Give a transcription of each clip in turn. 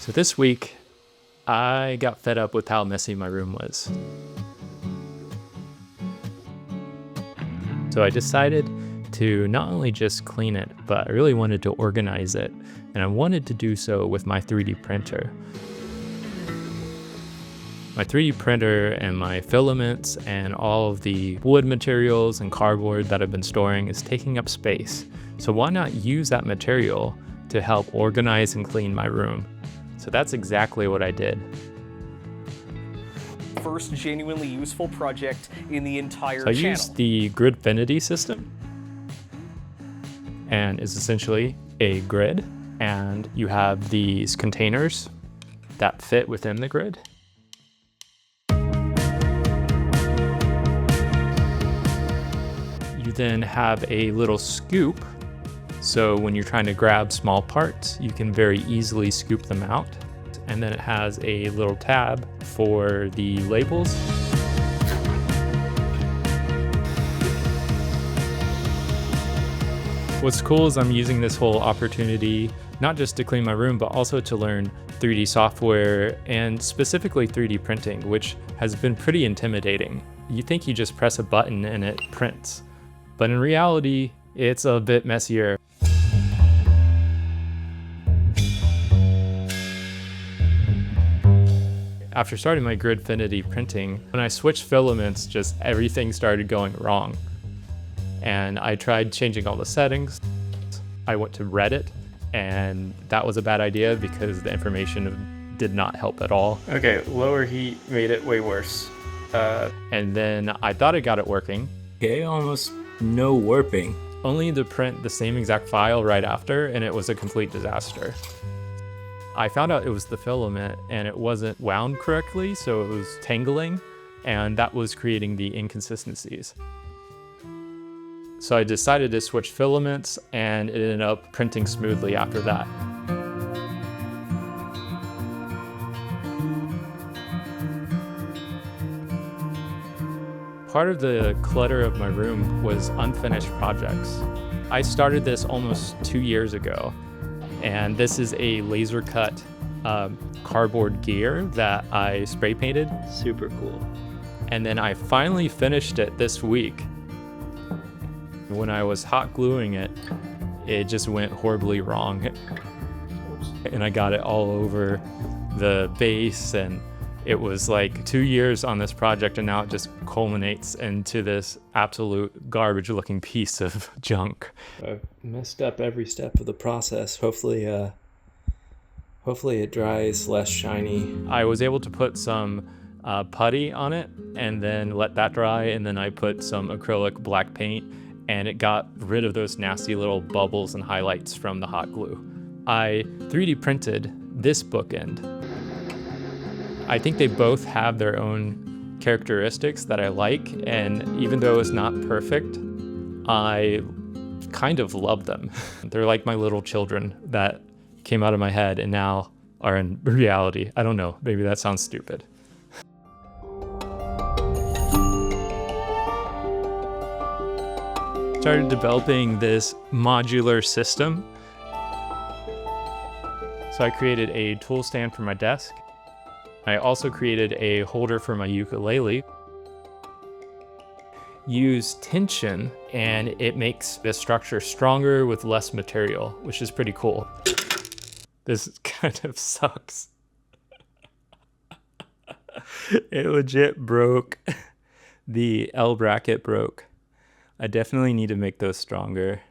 So this week, I got fed up with how messy my room was. So I decided to not only just clean it, but I really wanted to organize it. And I wanted to do so with my 3D printer. My 3D printer and my filaments and all of the wood materials and cardboard that I've been storing is taking up space. So why not use that material to help organize and clean my room? So that's exactly what I did. First genuinely useful project in the entire So I channel. used the Gridfinity system, and it's essentially a grid, and you have these containers that fit within the grid. You then have a little scoop, so when you're trying to grab small parts, you can very easily scoop them out. And then it has a little tab for the labels. What's cool is I'm using this whole opportunity not just to clean my room, but also to learn 3D software and specifically 3D printing, which has been pretty intimidating. You think you just press a button and it prints, but in reality, it's a bit messier. After starting my Gridfinity printing, when I switched filaments, just everything started going wrong. And I tried changing all the settings. I went to Reddit, and that was a bad idea because the information did not help at all. Okay, lower heat made it way worse. And then I thought I got it working. Okay, almost no warping. Only to print the same exact file right after, and it was a complete disaster. I found out it was the filament and it wasn't wound correctly, so it was tangling, and that was creating the inconsistencies. So I decided to switch filaments, and it ended up printing smoothly after that. Part of the clutter of my room was unfinished projects. I started this almost 2 years ago, and this is a laser cut cardboard gear that I spray painted. Super cool. And then I finally finished it this week. When I was hot gluing it, it just went horribly wrong. And I got it all over the base, and it was like 2 years on this project, and now it just culminates into this absolute garbage looking piece of junk. I've messed up every step of the process. Hopefully it dries less shiny. I was able to put some putty on it and then let that dry, and then I put some acrylic black paint, and it got rid of those nasty little bubbles and highlights from the hot glue. I 3D printed this bookend. I think they both have their own characteristics that I like, and even though it's not perfect, I kind of love them. They're like my little children that came out of my head and now are in reality. I don't know, maybe that sounds stupid. Started developing this modular system. So I created a tool stand for my desk. I also created a holder for my ukulele. Use tension, and it makes the structure stronger with less material, which is pretty cool. This kind of sucks. It legit broke. The L bracket broke. I definitely need to make those stronger.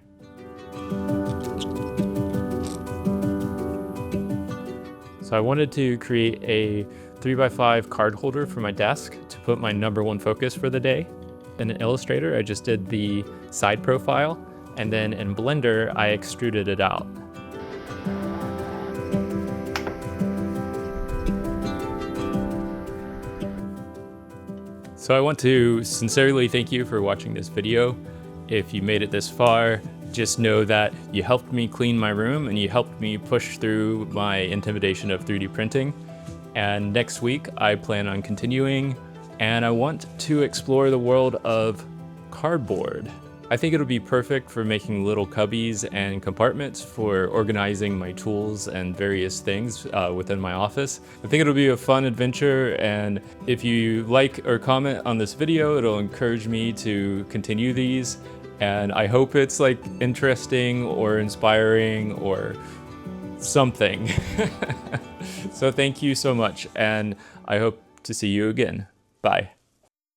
So I wanted to create a 3x5 card holder for my desk to put my #1 focus for the day. In Illustrator, I just did the side profile, and then in Blender, I extruded it out. So I want to sincerely thank you for watching this video. If you made it this far, just know that you helped me clean my room and you helped me push through my intimidation of 3D printing. And next week, I plan on continuing, and I want to explore the world of cardboard. I think it'll be perfect for making little cubbies and compartments for organizing my tools and various things within my office. I think it'll be a fun adventure, and if you like or comment on this video, it'll encourage me to continue these, and I hope it's like interesting or inspiring or something. So thank you so much, and I hope to see you again. Bye.